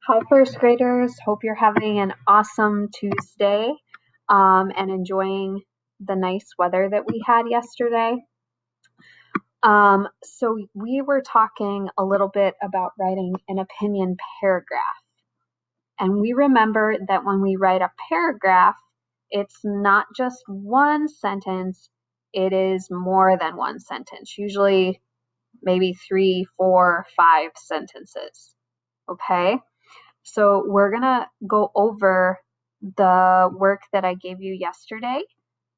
Hi, first graders. Hope you're having an awesome Tuesday and enjoying the nice weather that we had yesterday. So we were talking a little bit about writing an opinion paragraph. And we remember that when we write a paragraph, it's not just one sentence, it is more than one sentence, usually maybe 3, 4, 5 sentences. Okay? So we're going to go over the work that I gave you yesterday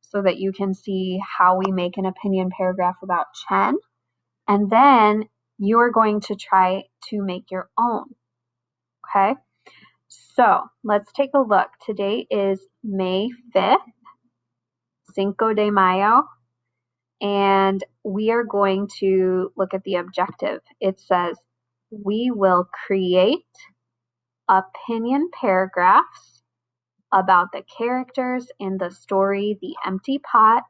so that you can see how we make an opinion paragraph about Chen. And then you're going to try to make your own. Okay? So let's take a look. Today is May 5th, Cinco de Mayo, and we are going to look at the objective. It says, we will create opinion paragraphs about the characters in the story The Empty Pot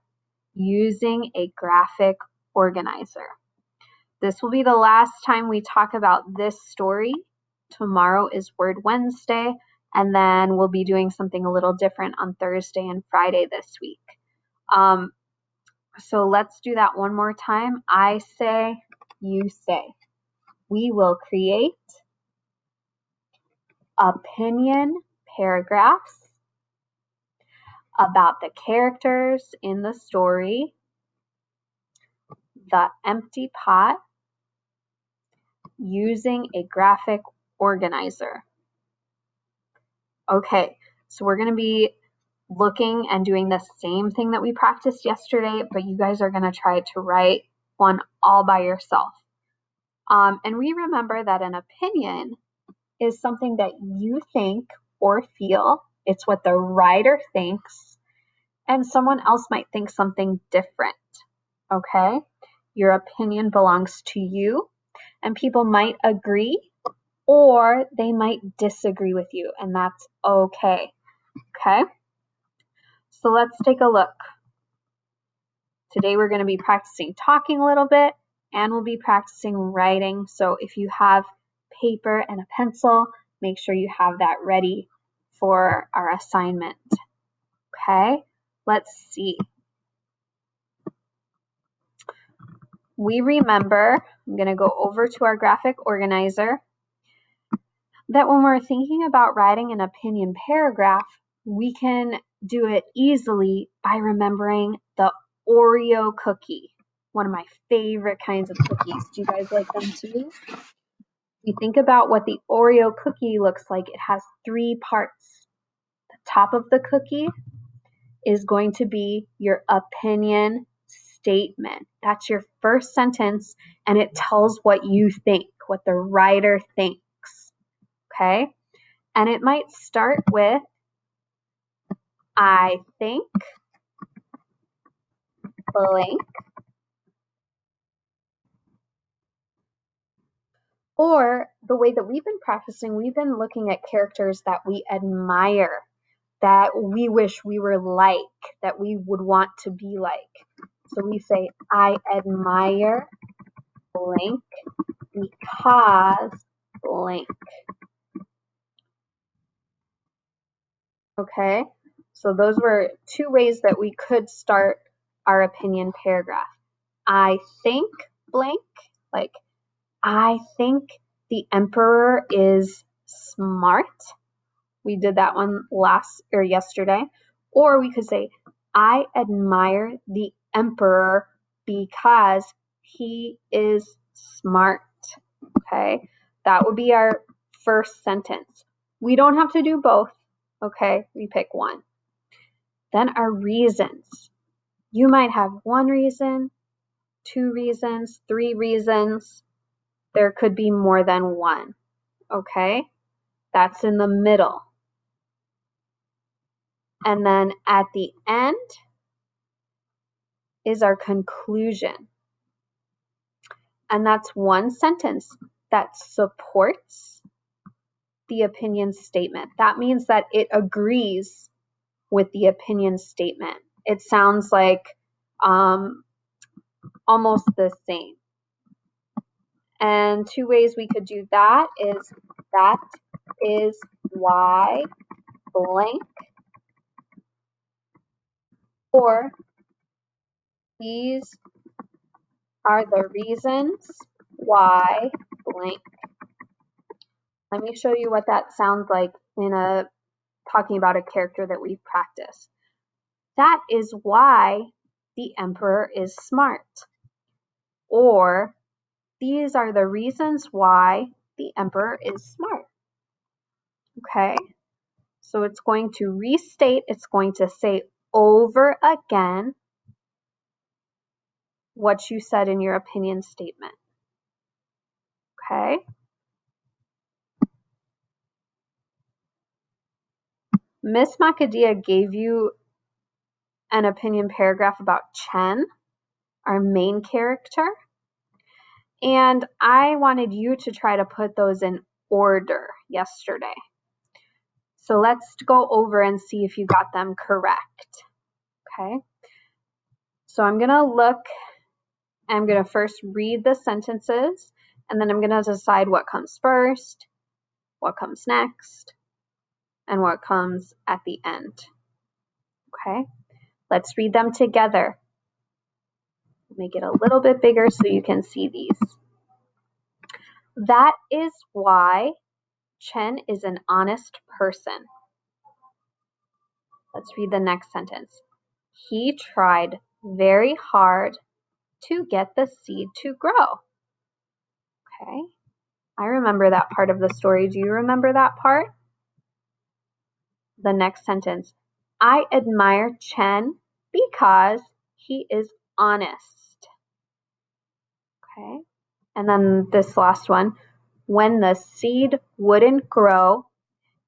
using a graphic organizer. This will be the last time we talk about this story. Tomorrow is Word Wednesday, and then we'll be doing something a little different on Thursday and Friday this week. So let's do that one more time. I say, you say. We will create opinion paragraphs about the characters in the story The Empty Pot using a graphic organizer. Okay, so we're going to be looking and doing the same thing that we practiced yesterday, but you guys are going to try to write one all by yourself. And we remember that an opinion is something that you think or feel. It's what the writer thinks, and someone else might think something different. Okay? Your opinion belongs to you, and people might agree or they might disagree with you, and that's okay. Okay? So let's take a look. Today we're going to be practicing talking a little bit, and we'll be practicing writing. So if you have paper and a pencil, make sure you have that ready for our assignment. Okay? Let's see. We remember, I'm going to go over to our graphic organizer, that when we're thinking about writing an opinion paragraph, we can do it easily by remembering the Oreo cookie, one of my favorite kinds of cookies. Do you guys like them too? You think about what the Oreo cookie looks like. It has 3 parts. The top of the cookie is going to be your opinion statement. That's your first sentence, and it tells what you think, what the writer thinks. Okay? And it might start with, I think blank. Or the way that we've been practicing, we've been looking at characters that we admire, that we wish we were like, that we would want to be like. So we say, I admire blank because blank. Okay, so those were 2 ways that we could start our opinion paragraph. I think blank, like I think the emperor is smart. We did that one yesterday. Or we could say, I admire the emperor because he is smart. Okay, that would be our first sentence. We don't have to do both. Okay, we pick one. Then our reasons. You might have 1 reason, 2 reasons, 3 reasons. There could be more than 1. Okay, that's in the middle. And then at the end is our conclusion. And that's 1 sentence that supports the opinion statement. That means that it agrees with the opinion statement. It sounds like almost the same. And 2 ways we could do that is that is why blank, or these are the reasons why blank. Let me show you what that sounds like in talking about a character that we've practiced. That is why the emperor is smart. Or these are the reasons why the emperor is smart. Okay? So it's going to restate, it's going to say over again what you said in your opinion statement. Okay? Miss Makadia gave you an opinion paragraph about Chen, our main character, and I wanted you to try to put those in order yesterday. So let's go over and see if you got them correct. Okay? So I'm going to look, I'm going to first read the sentences, and then I'm going to decide what comes first, what comes next, and what comes at the end. Okay? Let's read them together. Make it a little bit bigger so you can see these. That is why Chen is an honest person. Let's read the next sentence. He tried very hard to get the seed to grow. Okay, I remember that part of the story. Do you remember that part? The next sentence. I admire Chen because he is honest. Okay, and then this last one. When the seed wouldn't grow,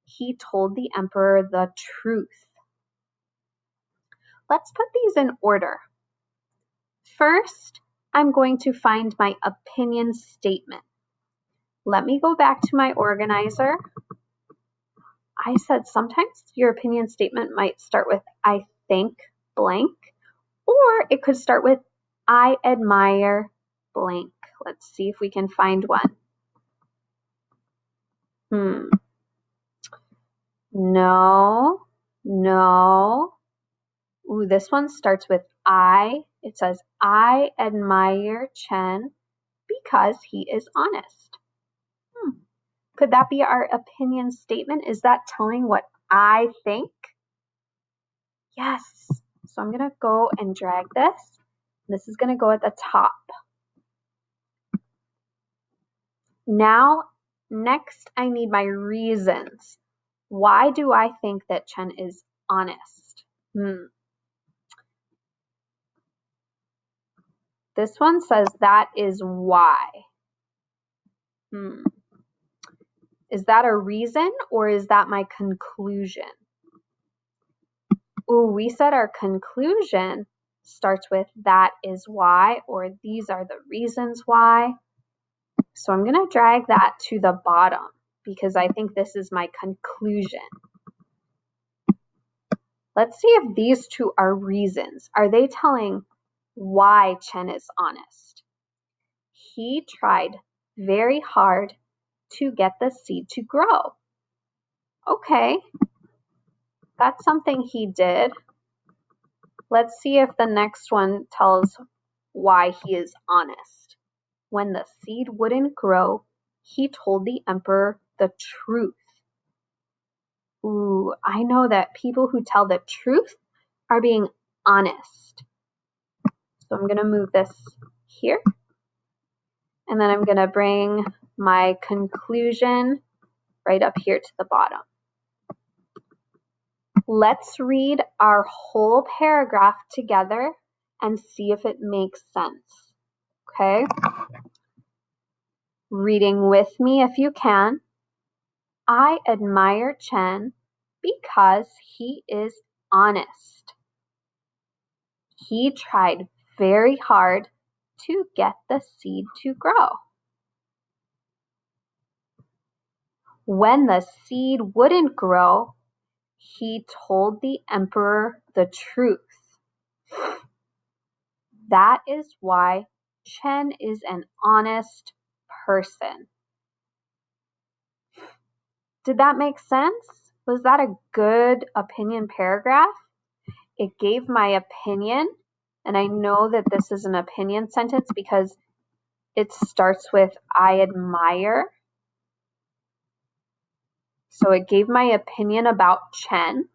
he told the emperor the truth. Let's put these in order. First, I'm going to find my opinion statement. Let me go back to my organizer. I said sometimes your opinion statement might start with I think blank, or it could start with I admire blank. Let's see if we can find one. No. Ooh, this one starts with I. It says, I admire Chen because he is honest. Could that be our opinion statement? Is that telling what I think? Yes. So I'm going to go and drag this. This is going to go at the top. Now, next, I need my reasons. Why do I think that Chen is honest? This one says that is why. Is that a reason or is that my conclusion? Ooh, we said our conclusion starts with that is why, or these are the reasons why. So I'm going to drag that to the bottom because I think this is my conclusion. Let's see if these two are reasons. Are they telling why Chen is honest? He tried very hard to get the seed to grow. Okay, that's something he did. Let's see if the next one tells why he is honest. When the seed wouldn't grow, he told the emperor the truth. Ooh, I know that people who tell the truth are being honest. So I'm going to move this here. And then I'm going to bring my conclusion right up here to the bottom. Let's read our whole paragraph together and see if it makes sense. Okay? Reading with me if you can. I admire Chen because he is honest. He tried very hard to get the seed to grow. When the seed wouldn't grow, he told the emperor the truth. That is why Chen is an honest person. Did that make sense? Was that a good opinion paragraph? It gave my opinion, and I know that this is an opinion sentence because it starts with I admire. So it gave my opinion about Chen.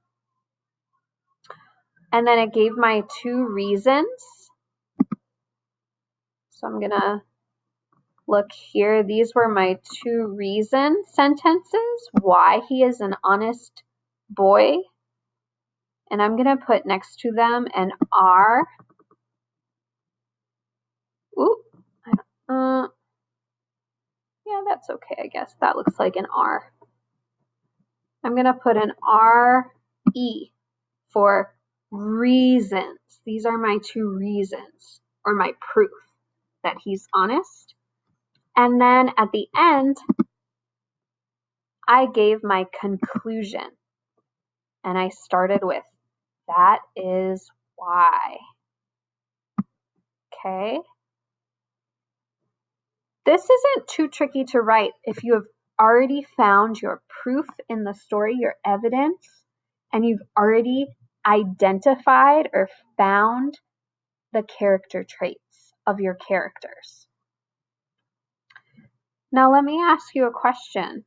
And then it gave my 2 reasons. So I'm going to look here. These were my 2 reason sentences, why he is an honest boy. And I'm going to put next to them an R. Ooh, yeah, that's okay, I guess. That looks like an R. I'm going to put an R-E for reasons. These are my 2 reasons, or my proof that he's honest. And then at the end, I gave my conclusion. And I started with, that is why. Okay? This isn't too tricky to write if you have already found your proof in the story, your evidence, and you've already identified or found the character traits of your characters. Now let me ask you a question.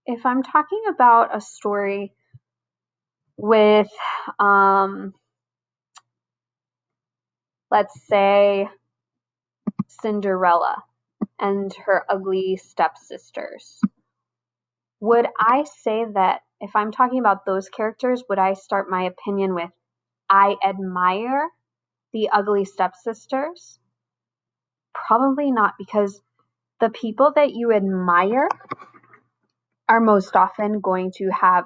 If I'm talking about a story with, let's say, Cinderella and her ugly stepsisters, would I say that if I'm talking about those characters, would I start my opinion with, I admire the ugly stepsisters? Probably not, because the people that you admire are most often going to have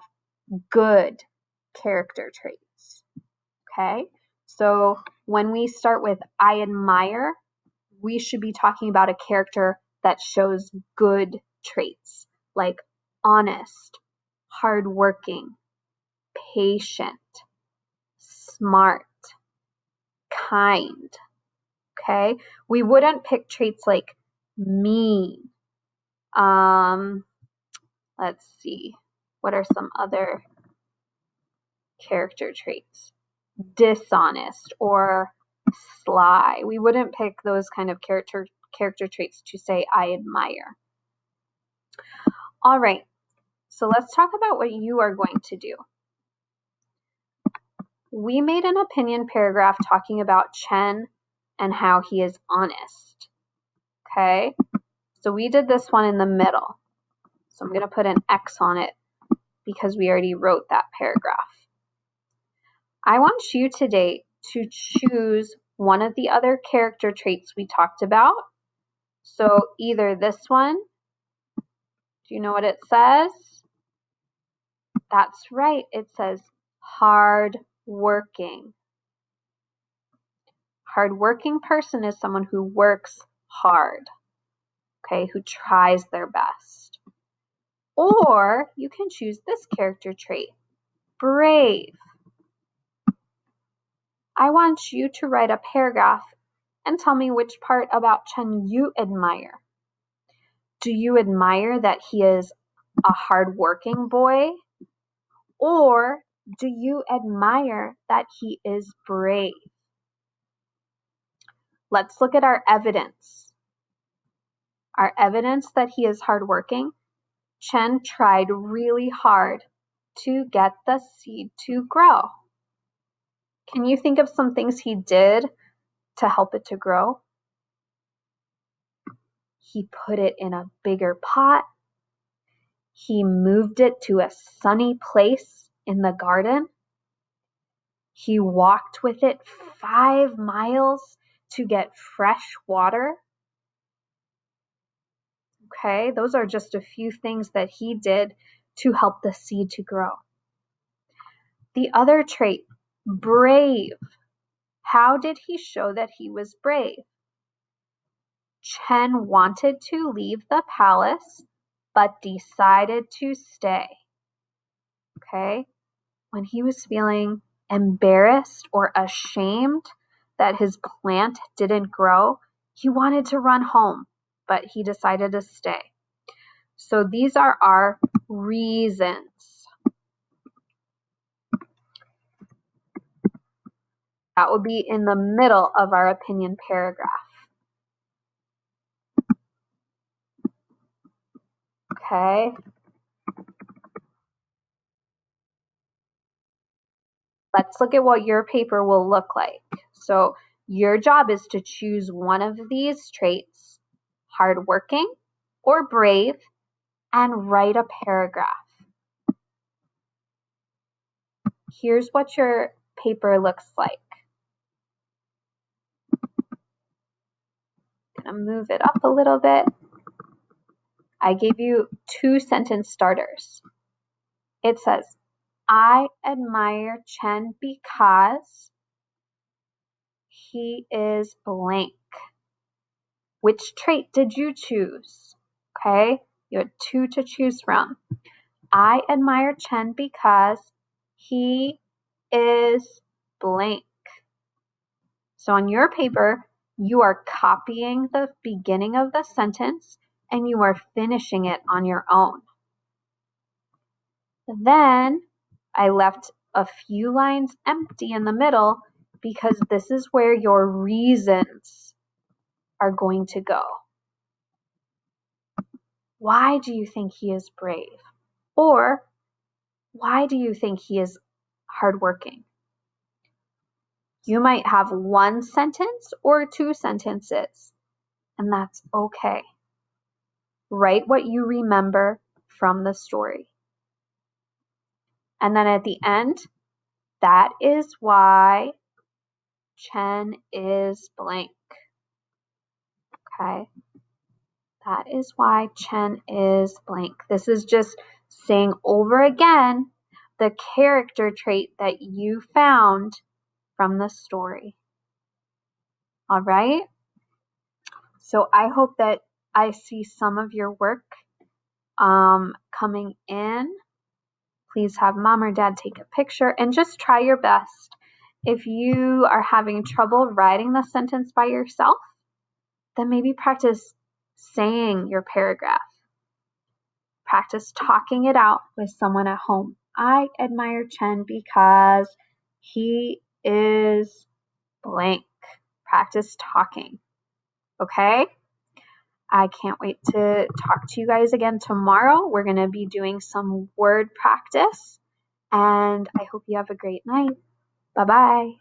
good character traits. Okay? So when we start with I admire, we should be talking about a character that shows good traits, like honest, hardworking, patient, smart, kind. Okay? We wouldn't pick traits like mean. Let's see. What are some other character traits? Dishonest or sly. We wouldn't pick those kind of character traits to say I admire. All right. So let's talk about what you are going to do. We made an opinion paragraph talking about Chen and how he is honest. Okay? So we did this one in the middle. So I'm going to put an X on it because we already wrote that paragraph. I want you today to choose one of the other character traits we talked about. So either this one, do you know what it says? That's right, it says hardworking. Hardworking person is someone who works hard, okay, who tries their best. Or you can choose this character trait, brave. I want you to write a paragraph and tell me which part about Chen you admire. Do you admire that he is a hardworking boy? Or do you admire that he is brave? Let's look at our evidence. Our evidence that he is hardworking. Chen tried really hard to get the seed to grow. Can you think of some things he did to help it to grow? He put it in a bigger pot. He moved it to a sunny place in the garden. He walked with it 5 miles to get fresh water. Okay, those are just a few things that he did to help the seed to grow. The other trait, brave. How did he show that he was brave? Chen wanted to leave the palace, but decided to stay. Okay, when he was feeling embarrassed or ashamed that his plant didn't grow, he wanted to run home, but he decided to stay. So these are our reasons. That will be in the middle of our opinion paragraph. Okay. Let's look at what your paper will look like. So your job is to choose one of these traits, hardworking or brave, and write a paragraph. Here's what your paper looks like. I'm gonna move it up a little bit. I gave you 2 sentence starters. It says, I admire Chen because he is blank. Which trait did you choose? Okay, you had 2 to choose from. I admire Chen because he is blank. So on your paper, you are copying the beginning of the sentence and you are finishing it on your own. Then I left a few lines empty in the middle because this is where your reasons are going to go. Why do you think he is brave? Or why do you think he is hardworking? You might have 1 sentence or 2 sentences, and that's okay. Write what you remember from the story. And then at the end, that is why Chen is blank. Okay. That is why Chen is blank. This is just saying over again the character trait that you found from the story. All right. So I hope that I see some of your work coming in. Please have mom or dad take a picture and just try your best. If you are having trouble writing the sentence by yourself, then maybe practice saying your paragraph. Practice talking it out with someone at home. I admire Chen because he is blank. Practice talking. Okay? I can't wait to talk to you guys again tomorrow. We're going to be doing some word practice, and I hope you have a great night. Bye-bye.